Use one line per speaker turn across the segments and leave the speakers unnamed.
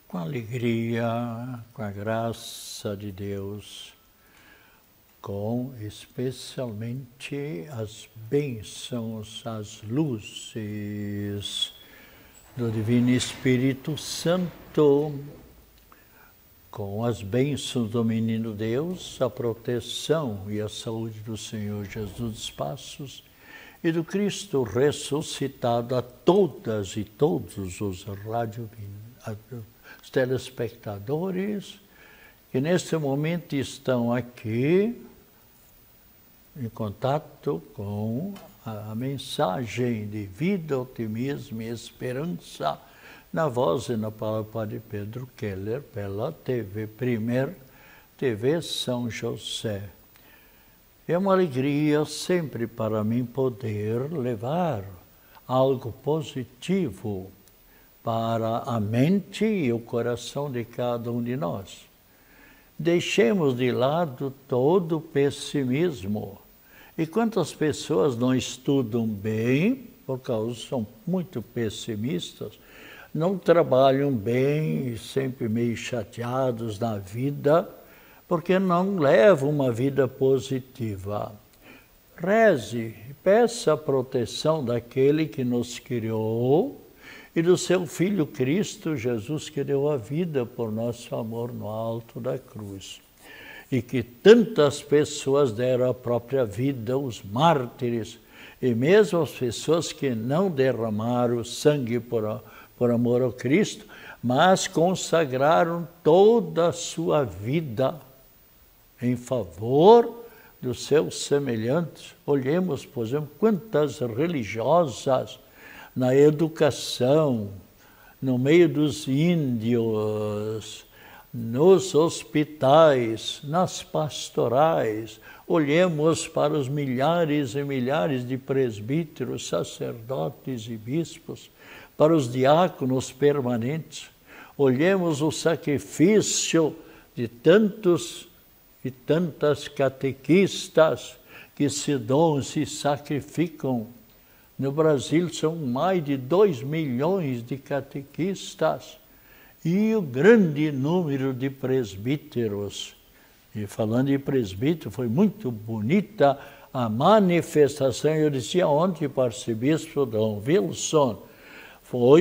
com alegria, com a graça de Deus, com especialmente as bênçãos, as luzes do Divino Espírito Santo, com as bênçãos do Menino Deus, a proteção e a saúde do Senhor Jesus dos Passos e do Cristo ressuscitado, a todas e todos os telespectadores que neste momento estão aqui em contato com a mensagem de vida, otimismo e esperança na voz e na palavra do Padre Pedro Keller pela TV Primer, TV São José. É uma alegria sempre para mim poder levar algo positivo para a mente e o coração de cada um de nós. Deixemos de lado todo o pessimismo. E quantas pessoas não estudam bem, por causa são muito pessimistas, não trabalham bem, sempre meio chateados na vida, porque não levam uma vida positiva. Reze, peça a proteção daquele que nos criou, e do seu Filho Cristo Jesus, que deu a vida por nosso amor no alto da cruz. E que tantas pessoas deram a própria vida, os mártires, e mesmo as pessoas que não derramaram sangue por amor ao Cristo, mas consagraram toda a sua vida em favor dos seus semelhantes. Olhemos, por exemplo, quantas religiosas na educação, no meio dos índios, nos hospitais, nas pastorais. Olhemos para os milhares e milhares de presbíteros, sacerdotes e bispos, para os diáconos permanentes. Olhemos o sacrifício de tantos e tantas catequistas que se doam, se sacrificam. No Brasil são mais de 2 milhões de catequistas e o grande número de presbíteros. E falando de presbítero, foi muito bonita a manifestação. Eu disse ontem para o arcebispo Dom Wilson,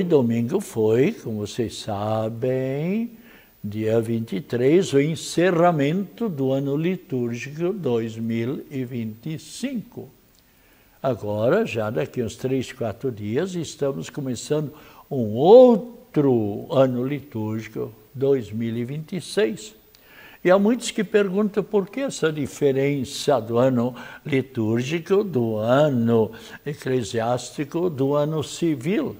domingo foi, como vocês sabem, dia 23, o encerramento do ano litúrgico 2025. Agora, já daqui uns 3, 4 dias, estamos começando um outro ano litúrgico, 2026. E há muitos que perguntam por que essa diferença do ano litúrgico, do ano eclesiástico, do ano civil.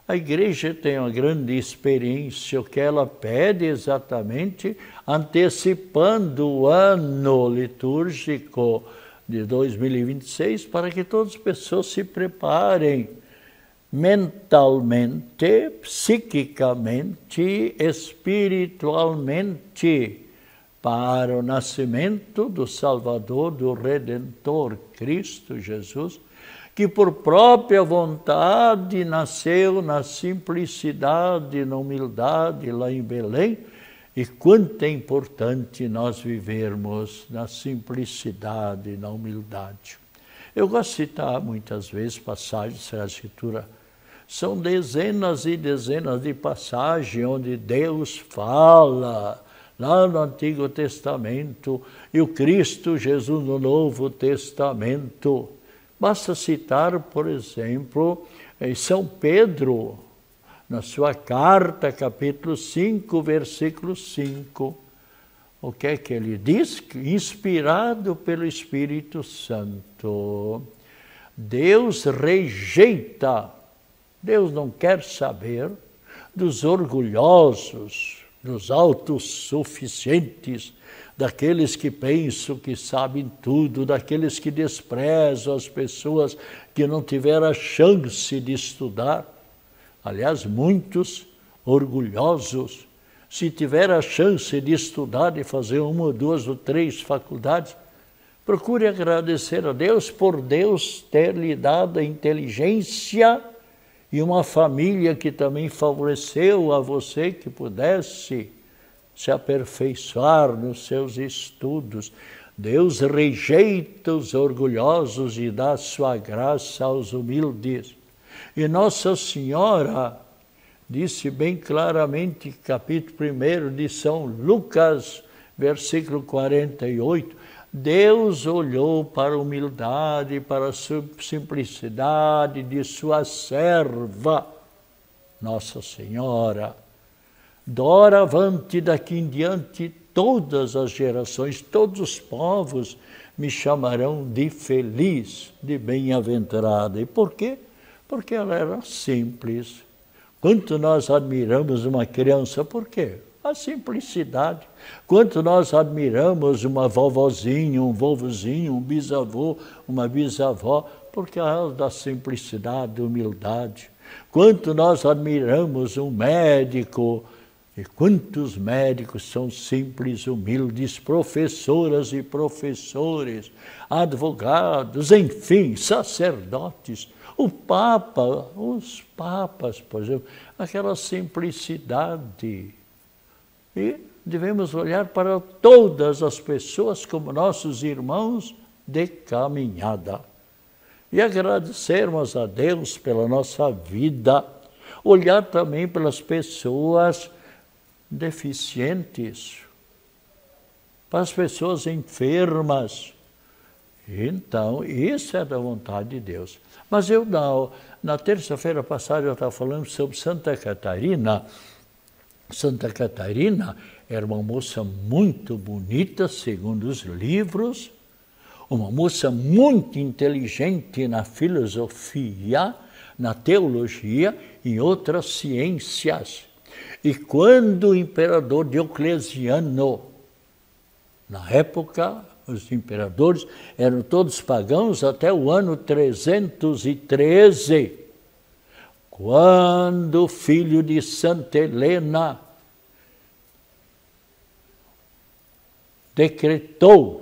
A igreja tem uma grande experiência, o que ela pede exatamente, antecipando o ano litúrgico de 2026, para que todas as pessoas se preparem mentalmente, psiquicamente, espiritualmente para o nascimento do Salvador, do Redentor, Cristo Jesus, que por própria vontade nasceu na simplicidade, na humildade lá em Belém. E quanto é importante nós vivermos na simplicidade, na humildade. Eu gosto de citar muitas vezes passagens da Escritura. São dezenas e dezenas de passagens onde Deus fala, lá no Antigo Testamento, e o Cristo Jesus no Novo Testamento. Basta citar, por exemplo, em São Pedro, na sua carta, capítulo 5, versículo 5, o que é que ele diz? Inspirado pelo Espírito Santo, Deus rejeita, Deus não quer saber dos orgulhosos, dos autossuficientes, daqueles que pensam que sabem tudo, daqueles que desprezam as pessoas que não tiveram a chance de estudar. Aliás, muitos orgulhosos, se tiver a chance de estudar, de fazer 1, 2 ou 3 faculdades, procure agradecer a Deus por Deus ter lhe dado a inteligência e uma família que também favoreceu a você que pudesse se aperfeiçoar nos seus estudos. Deus rejeita os orgulhosos e dá sua graça aos humildes. E Nossa Senhora disse bem claramente, capítulo 1 de São Lucas, versículo 48, Deus olhou para a humildade, para a simplicidade de sua serva, Nossa Senhora. Doravante, daqui em diante, todas as gerações, todos os povos me chamarão de feliz, de bem-aventurada. E por quê? Porque ela era simples. Quanto nós admiramos uma criança, por quê? A simplicidade. Quanto nós admiramos uma vovozinha, um vovozinho, um bisavô, uma bisavó, porque ela é da simplicidade, da humildade. Quanto nós admiramos um médico, e quantos médicos são simples, humildes, professoras e professores, advogados, enfim, sacerdotes, o Papa, os papas, por exemplo, aquela simplicidade. E devemos olhar para todas as pessoas como nossos irmãos de caminhada. E agradecermos a Deus pela nossa vida, olhar também pelas pessoas deficientes, para as pessoas enfermas. Então, isso é da vontade de Deus. Mas eu, na terça-feira passada, eu estava falando sobre Santa Catarina. Santa Catarina era uma moça muito bonita, segundo os livros, uma moça muito inteligente na filosofia, na teologia e em outras ciências. E quando o imperador Diocleciano, na época, os imperadores eram todos pagãos até o ano 313, quando o filho de Santa Helena decretou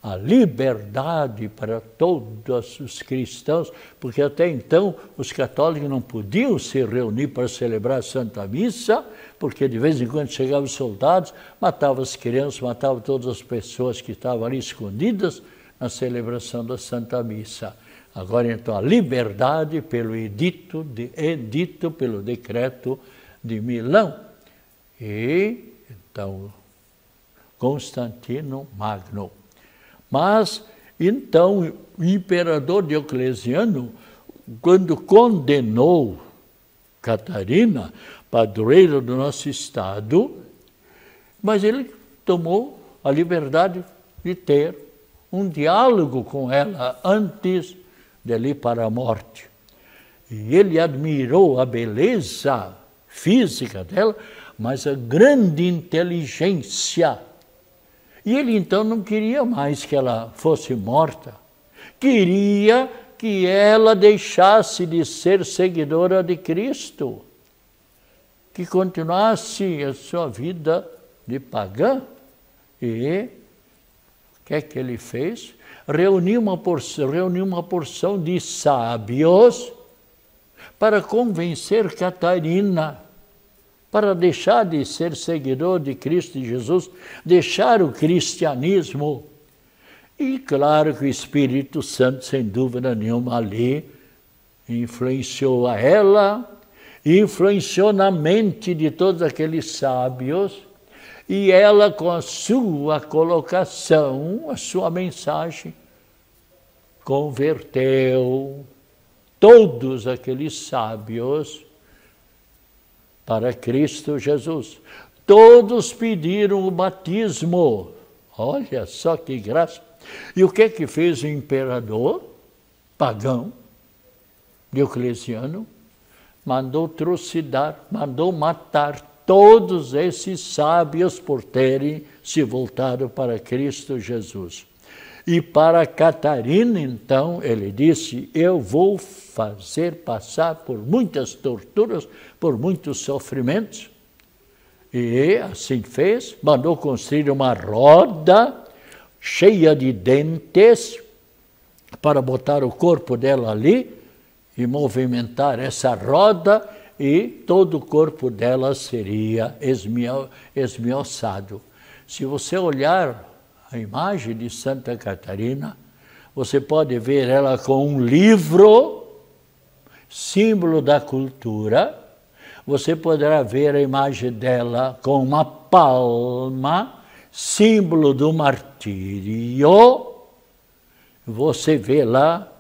a liberdade para todos os cristãos, porque até então os católicos não podiam se reunir para celebrar a Santa Missa, porque de vez em quando chegavam os soldados, matavam as crianças, matavam todas as pessoas que estavam ali escondidas na celebração da Santa Missa. Agora então a liberdade pelo edito pelo decreto de Milão. E então Constantino Magno. Mas, então, o imperador Diocleciano, quando condenou Catarina, padroeira do nosso estado, mas ele tomou a liberdade de ter um diálogo com ela antes de ir para a morte. E ele admirou a beleza física dela, mas a grande inteligência. E ele então não queria mais que ela fosse morta. Queria que ela deixasse de ser seguidora de Cristo, que continuasse a sua vida de pagã. E o que é que ele fez? Reuniu uma porção de sábios para convencer Catarina para deixar de ser seguidor de Cristo Jesus, deixar o cristianismo. E claro que o Espírito Santo, sem dúvida nenhuma, ali influenciou a ela, influenciou na mente de todos aqueles sábios, e ela, com a sua colocação, a sua mensagem, converteu todos aqueles sábios para Cristo Jesus. Todos pediram o batismo. Olha só que graça. E o que é que fez o imperador pagão, Diocleciano? Mandou trucidar, mandou matar todos esses sábios por terem se voltado para Cristo Jesus. E para Catarina, então, ele disse, eu vou fazer passar por muitas torturas, por muitos sofrimentos. E assim fez, mandou construir uma roda cheia de dentes para botar o corpo dela ali e movimentar essa roda e todo o corpo dela seria esmiuçado. Se você olhar a imagem de Santa Catarina, você pode ver ela com um livro, símbolo da cultura. Você poderá ver a imagem dela com uma palma, símbolo do martírio. Você vê lá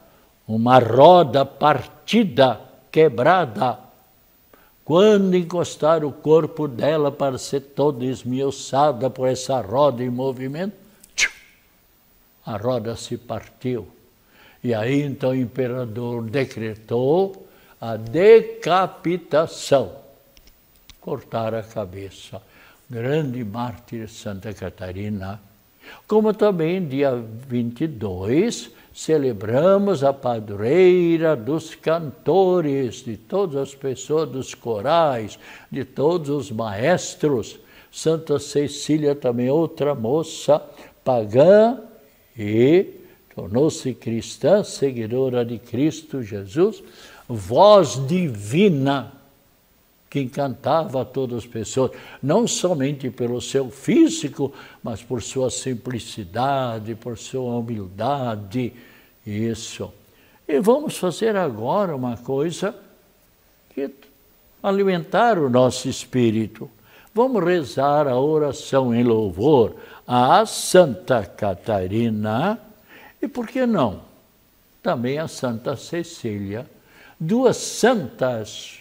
uma roda partida, quebrada. Quando encostar o corpo dela para ser toda esmiuçada por essa roda em movimento, a roda se partiu. E aí então o imperador decretou a decapitação, cortar a cabeça. Grande mártir Santa Catarina. Como também dia 22, celebramos a padroeira dos cantores, de todas as pessoas dos corais, de todos os maestros. Santa Cecília também, outra moça pagã, e tornou-se cristã, seguidora de Cristo Jesus, voz divina, que encantava a todas as pessoas, não somente pelo seu físico, mas por sua simplicidade, por sua humildade, isso. E vamos fazer agora uma coisa que alimentar o nosso espírito. Vamos rezar a oração em louvor a Santa Catarina e, por que não, também a Santa Cecília, duas santas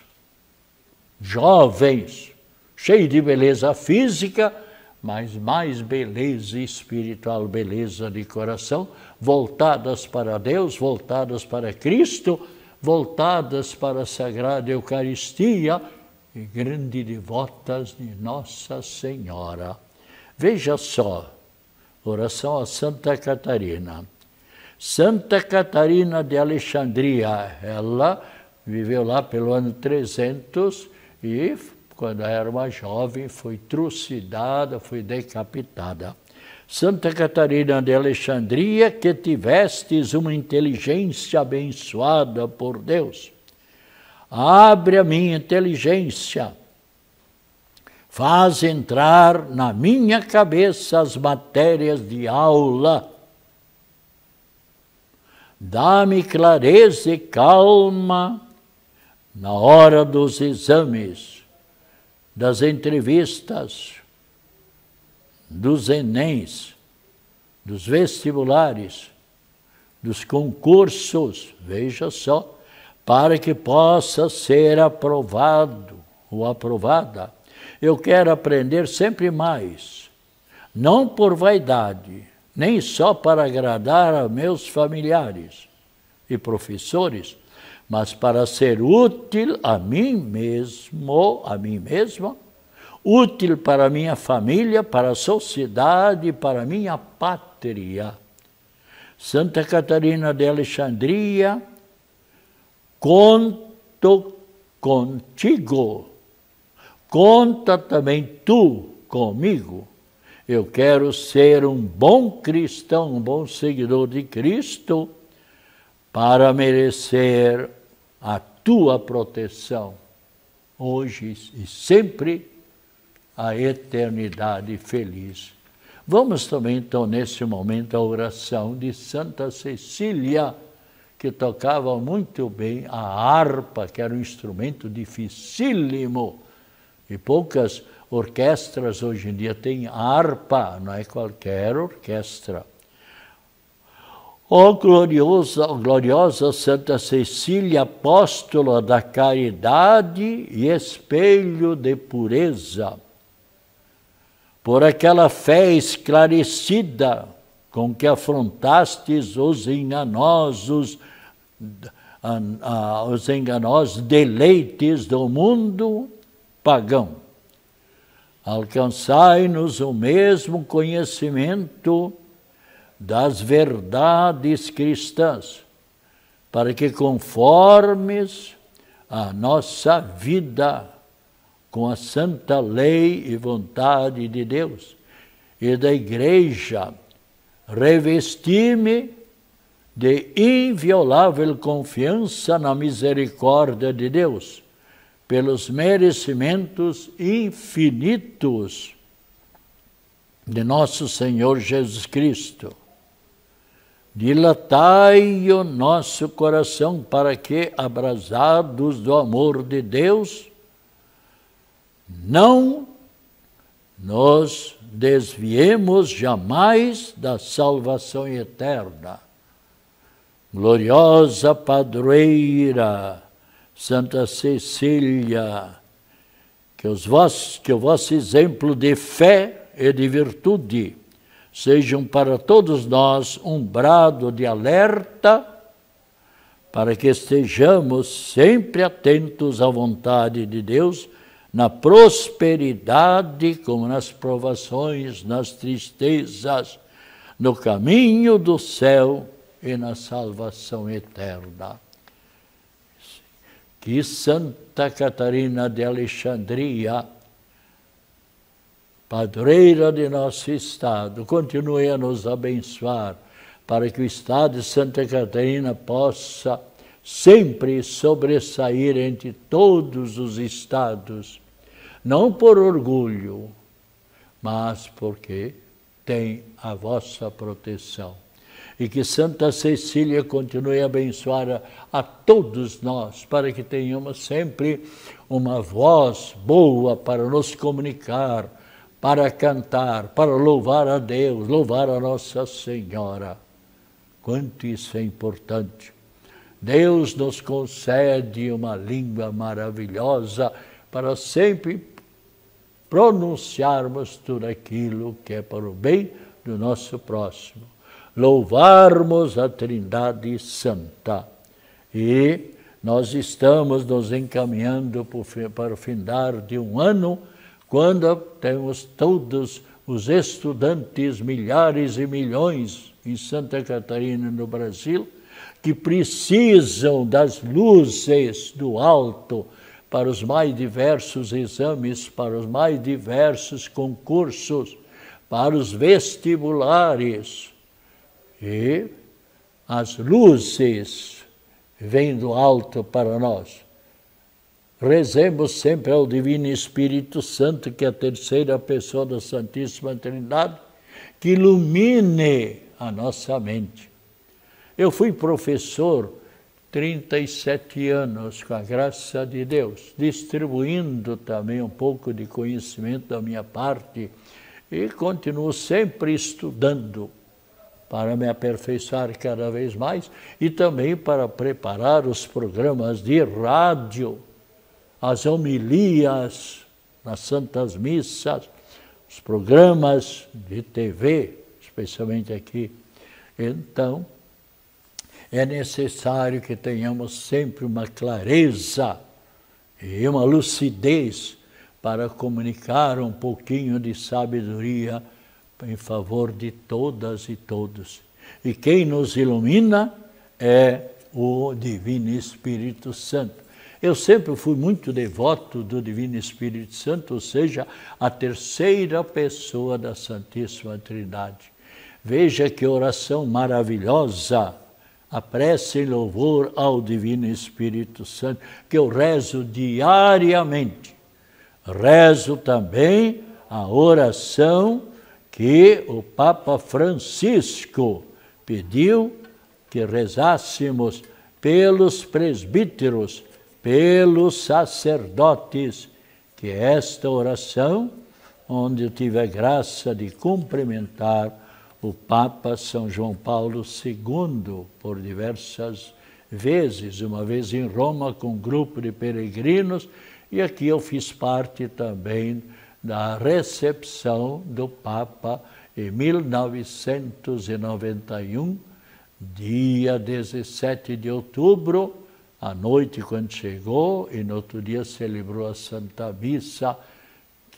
jovens, cheias de beleza física, mas mais beleza espiritual, beleza de coração, voltadas para Deus, voltadas para Cristo, voltadas para a Sagrada Eucaristia e grandes devotas de Nossa Senhora. Veja só, oração a Santa Catarina. Santa Catarina de Alexandria, ela viveu lá pelo ano 300 e, quando era uma jovem, foi trucidada, foi decapitada. Santa Catarina de Alexandria, que tivestes uma inteligência abençoada por Deus, abre a minha inteligência, faz entrar na minha cabeça as matérias de aula, dá-me clareza e calma na hora dos exames, das entrevistas, dos Enems, dos vestibulares, dos concursos, veja só, para que possa ser aprovado ou aprovada. Eu quero aprender sempre mais, não por vaidade, nem só para agradar a meus familiares e professores, mas para ser útil a mim mesmo, a mim mesma, útil para a minha família, para a sociedade, para a minha pátria. Santa Catarina de Alexandria, conto contigo, conta também tu comigo. Eu quero ser um bom cristão, um bom seguidor de Cristo, para merecer a tua proteção, hoje e sempre, a eternidade feliz. Vamos também, então, nesse momento, a oração de Santa Cecília, que tocava muito bem a harpa, que era um instrumento dificílimo, e poucas orquestras hoje em dia têm harpa, não é qualquer orquestra. Ó gloriosa Santa Cecília, apóstola da caridade e espelho de pureza, por aquela fé esclarecida com que afrontastes os enganosos deleites do mundo pagão, alcançai-nos o mesmo conhecimento das verdades cristãs, para que conformes a nossa vida com a santa lei e vontade de Deus e da Igreja, revesti-me de inviolável confiança na misericórdia de Deus, pelos merecimentos infinitos de nosso Senhor Jesus Cristo. Dilatai o nosso coração para que, abrasados do amor de Deus, não nos desviemos jamais da salvação eterna. Gloriosa padroeira, Santa Cecília, que o vosso exemplo de fé e de virtude sejam para todos nós um brado de alerta, para que estejamos sempre atentos à vontade de Deus, na prosperidade como nas provações, nas tristezas, no caminho do céu e na salvação eterna. Que Santa Catarina de Alexandria, padroeira de nosso Estado, continue a nos abençoar, para que o Estado de Santa Catarina possa sempre sobressair entre todos os estados, não por orgulho, mas porque tem a vossa proteção. E que Santa Cecília continue a abençoar a todos nós, para que tenhamos sempre uma voz boa para nos comunicar, para cantar, para louvar a Deus, louvar a Nossa Senhora. Quanto isso é importante. Deus nos concede uma língua maravilhosa para sempre pronunciarmos tudo aquilo que é para o bem do nosso próximo. Louvarmos a Trindade Santa. E nós estamos nos encaminhando para o findar de um ano, quando temos todos os estudantes, milhares e milhões em Santa Catarina e no Brasil, que precisam das luzes do alto para os mais diversos exames, para os mais diversos concursos, para os vestibulares. E as luzes vêm do alto para nós. Rezemos sempre ao Divino Espírito Santo, que é a terceira pessoa da Santíssima Trindade, que ilumine a nossa mente. Eu fui professor 37 anos, com a graça de Deus, distribuindo também um pouco de conhecimento da minha parte, e continuo sempre estudando para me aperfeiçoar cada vez mais e também para preparar os programas de rádio, as homilias nas Santas Missas, os programas de TV, especialmente aqui. Então, é necessário que tenhamos sempre uma clareza e uma lucidez para comunicar um pouquinho de sabedoria em favor de todas e todos. E quem nos ilumina é o Divino Espírito Santo. Eu sempre fui muito devoto do Divino Espírito Santo, ou seja, a terceira pessoa da Santíssima Trindade. Veja que oração maravilhosa, a prece em louvor ao Divino Espírito Santo, que eu rezo diariamente. Rezo também a oração que o Papa Francisco pediu que rezássemos pelos presbíteros, pelos sacerdotes, que é esta oração, onde eu tive a graça de cumprimentar o Papa São João Paulo II por diversas vezes, uma vez em Roma com um grupo de peregrinos, e aqui eu fiz parte também da recepção do Papa em 1991, dia 17 de outubro, à noite quando chegou, e no outro dia celebrou a Santa Missa,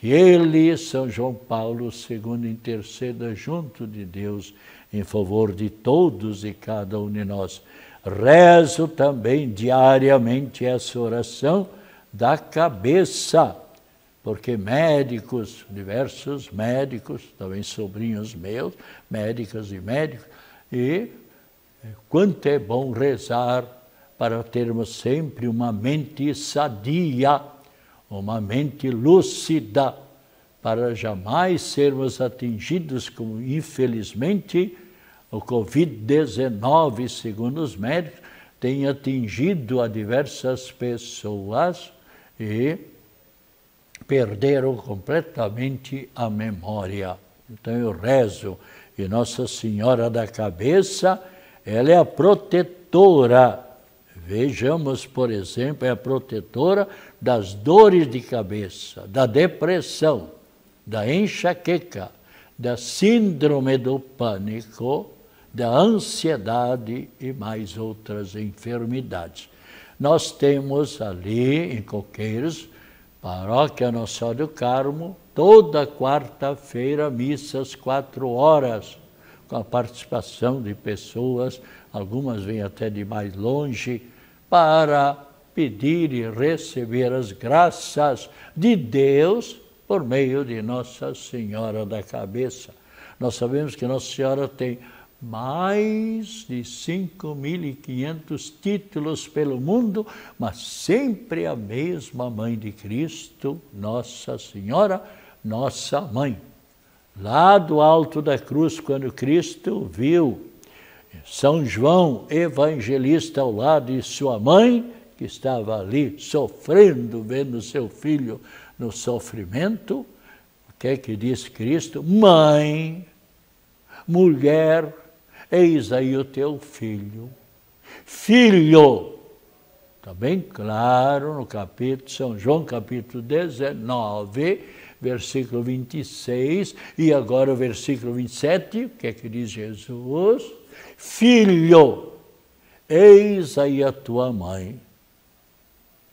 que ele, São João Paulo II, interceda junto de Deus em favor de todos e cada um de nós. Rezo também diariamente essa oração da cabeça, porque médicos, diversos médicos, também sobrinhos meus, médicas e médicos, e quanto é bom rezar para termos sempre uma mente sadia, uma mente lúcida, para jamais sermos atingidos, como infelizmente o Covid-19, segundo os médicos, tem atingido a diversas pessoas e perderam completamente a memória. Então eu rezo, e Nossa Senhora da Cabeça, ela é a protetora. Vejamos, por exemplo, é a protetora das dores de cabeça, da depressão, da enxaqueca, da síndrome do pânico, da ansiedade e mais outras enfermidades. Nós temos ali em Coqueiros, Paróquia Nossa Senhora do Carmo, toda quarta-feira, missas 4 horas, com a participação de pessoas, algumas vêm até de mais longe, para pedir e receber as graças de Deus por meio de Nossa Senhora da Cabeça. Nós sabemos que Nossa Senhora tem mais de 5.500 títulos pelo mundo, mas sempre a mesma Mãe de Cristo, Nossa Senhora, nossa Mãe. Lá do alto da cruz, quando Cristo viu São João, evangelista, ao lado de sua mãe, que estava ali sofrendo, vendo seu filho no sofrimento, o que é que diz Cristo? Mãe, mulher, eis aí o teu filho. Filho, está bem claro no capítulo, São João, capítulo 19, versículo 26, e agora o versículo 27, o que é que diz Jesus? Filho, eis aí a tua mãe.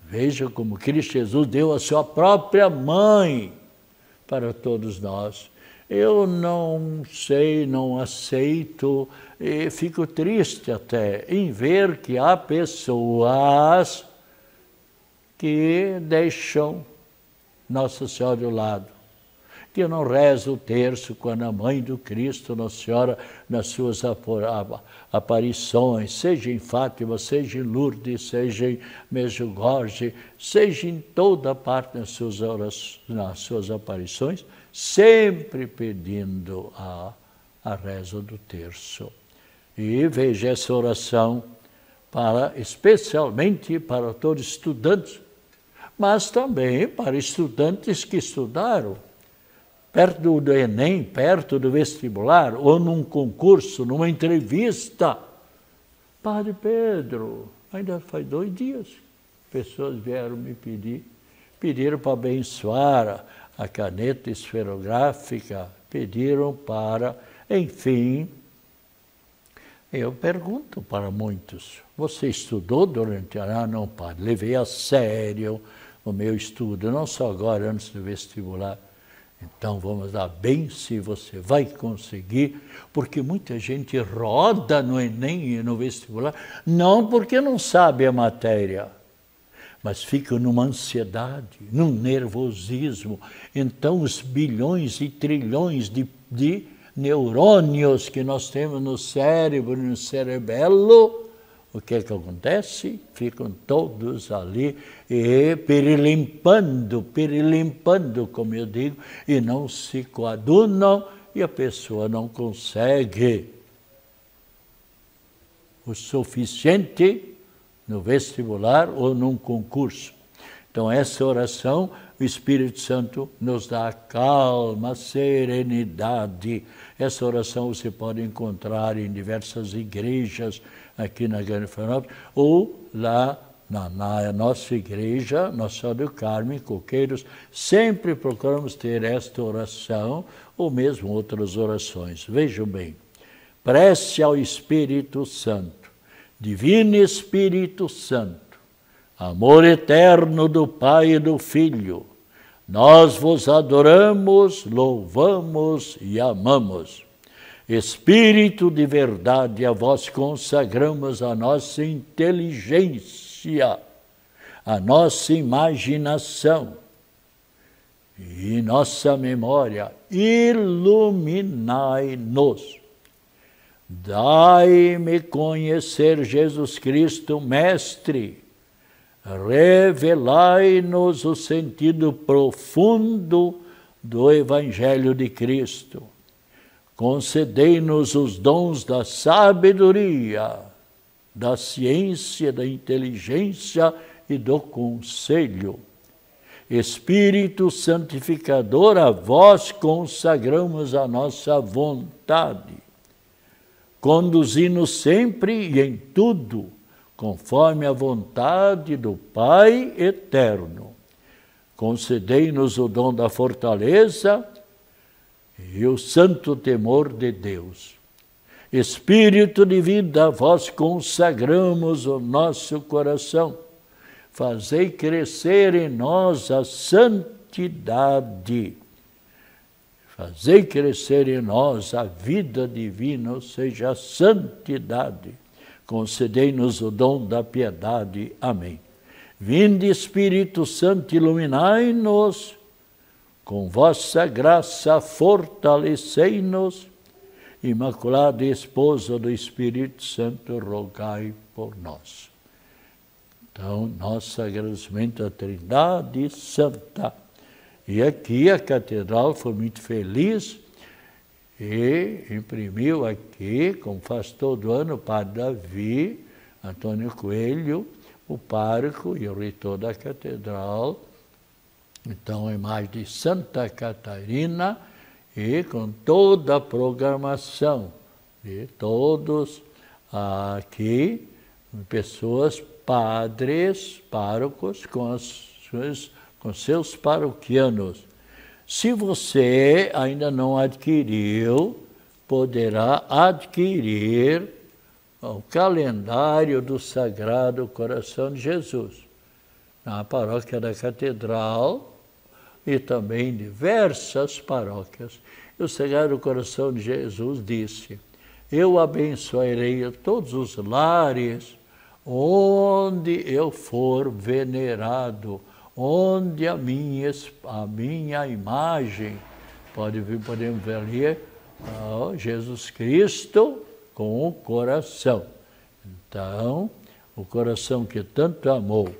Veja como Cristo Jesus deu a sua própria mãe para todos nós. Eu não sei, não aceito, e fico triste até em ver que há pessoas que deixam Nossa Senhora de lado, que não reza o terço quando a mãe do Cristo, Nossa Senhora, nas suas aparições, seja em Fátima, seja em Lourdes, seja em Medjugorje, seja em toda parte nas suas aparições, sempre pedindo a reza do terço. E veja essa oração especialmente para todos os estudantes, mas também para estudantes que estudaram perto do Enem, perto do vestibular, ou num concurso, numa entrevista. Padre Pedro, ainda faz 2 dias, pessoas vieram me pediram para abençoar a caneta esferográfica, pediram para, enfim. Eu pergunto para muitos, você estudou durante o ano? Ah, não, padre, levei a sério o meu estudo, não só agora, antes do vestibular. Então vamos lá, bem se você vai conseguir, porque muita gente roda no Enem e no vestibular, não porque não sabe a matéria, mas fica numa ansiedade, num nervosismo. Então os bilhões e trilhões de neurônios que nós temos no cérebro, no cerebelo, o que é que acontece? Ficam todos ali perilimpando, como eu digo, e não se coadunam, e a pessoa não consegue o suficiente no vestibular ou num concurso. Então essa oração, o Espírito Santo nos dá calma, serenidade. Essa oração você pode encontrar em diversas igrejas aqui na Grande Florianópolis, ou lá na nossa igreja, Nossa Senhora do Carmo, em Coqueiros, sempre procuramos ter esta oração, ou mesmo outras orações. Vejam bem, prece ao Espírito Santo, Divino Espírito Santo, amor eterno do Pai e do Filho, nós vos adoramos, louvamos e amamos. Espírito de verdade, a vós consagramos a nossa inteligência, a nossa imaginação e nossa memória. Iluminai-nos. Dai-me conhecer Jesus Cristo, Mestre. Revelai-nos o sentido profundo do Evangelho de Cristo. Concedei-nos os dons da sabedoria, da ciência, da inteligência e do conselho. Espírito santificador, a vós consagramos a nossa vontade. Conduzi-nos sempre e em tudo, conforme a vontade do Pai eterno. Concedei-nos o dom da fortaleza e o santo temor de Deus. Espírito de vida, a vós consagramos o nosso coração. Fazei crescer em nós a santidade. Fazei crescer em nós a vida divina, ou seja, a santidade. Concedei-nos o dom da piedade. Amém. Vinde, Espírito Santo, iluminai-nos. Com vossa graça fortalecei-nos. Imaculada Esposa do Espírito Santo, rogai por nós. Então, nosso agradecimento à Trindade Santa. E aqui a catedral foi muito feliz e imprimiu aqui, como faz todo ano, o Padre Davi, Antônio Coelho, o pároco e o reitor da catedral. Então, a imagem de Santa Catarina e com toda a programação de todos aqui, pessoas, padres, párocos, com seus paroquianos. Se você ainda não adquiriu, poderá adquirir o calendário do Sagrado Coração de Jesus, na paróquia da Catedral e também em diversas paróquias. E o Sagrado Coração de Jesus disse: eu abençoarei todos os lares onde eu for venerado, onde a minha imagem, podemos ver ali, Jesus Cristo com o coração. Então, o coração que tanto amou.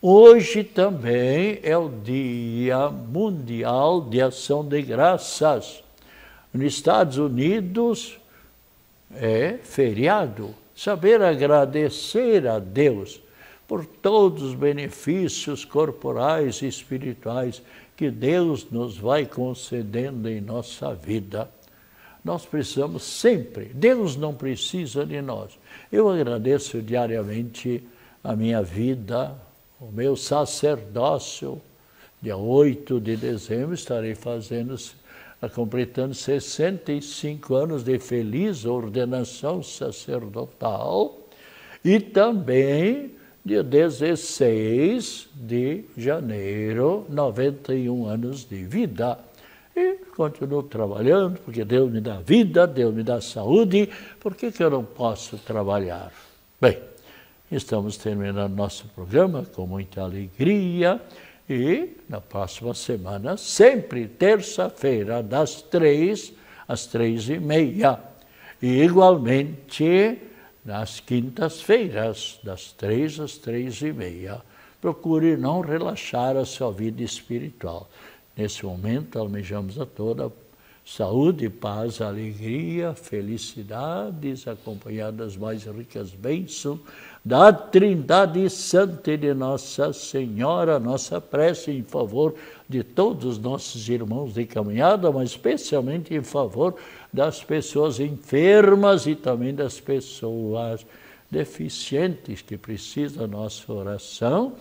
Hoje também é o Dia Mundial de Ação de Graças. Nos Estados Unidos é feriado. Saber agradecer a Deus por todos os benefícios corporais e espirituais que Deus nos vai concedendo em nossa vida. Nós precisamos sempre, Deus não precisa de nós. Eu agradeço diariamente a minha vida, o meu sacerdócio. Dia 8 de dezembro estarei completando 65 anos de feliz ordenação sacerdotal e também dia 16 de janeiro, 91 anos de vida. E continuo trabalhando, porque Deus me dá vida, Deus me dá saúde, por que eu não posso trabalhar? Bem, estamos terminando nosso programa com muita alegria e na próxima semana, sempre terça-feira, das 3 às 3h30. E igualmente nas quintas-feiras, das 3 às 3h30. Procure não relaxar a sua vida espiritual. Nesse momento, almejamos a toda saúde, paz, alegria, felicidades, acompanhadas das mais ricas bênçãos da Trindade Santa e de Nossa Senhora, nossa prece em favor de todos os nossos irmãos de caminhada, mas especialmente em favor das pessoas enfermas e também das pessoas deficientes que precisam da nossa oração.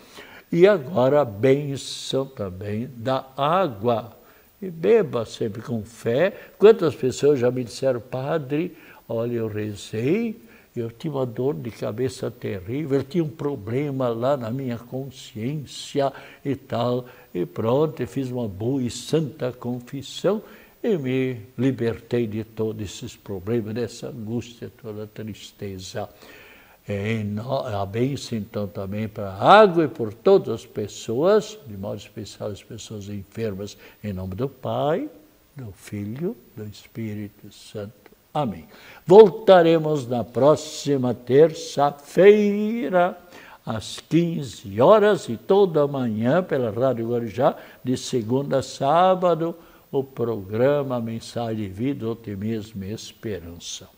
E agora a bênção também da água. E beba sempre com fé. Quantas pessoas já me disseram: padre, olha, eu rezei, eu tinha uma dor de cabeça terrível, eu tinha um problema lá na minha consciência e tal, e pronto, eu fiz uma boa e santa confissão e me libertei de todos esses problemas, dessa angústia, toda tristeza. A bênção então também para a água e por todas as pessoas, de modo especial as pessoas enfermas, em nome do Pai, do Filho, do Espírito Santo. Amém. Voltaremos na próxima terça-feira, às 15 horas e toda manhã pela Rádio Guarujá, de segunda a sábado, o programa Mensagem de Vida, Otimismo e Esperança.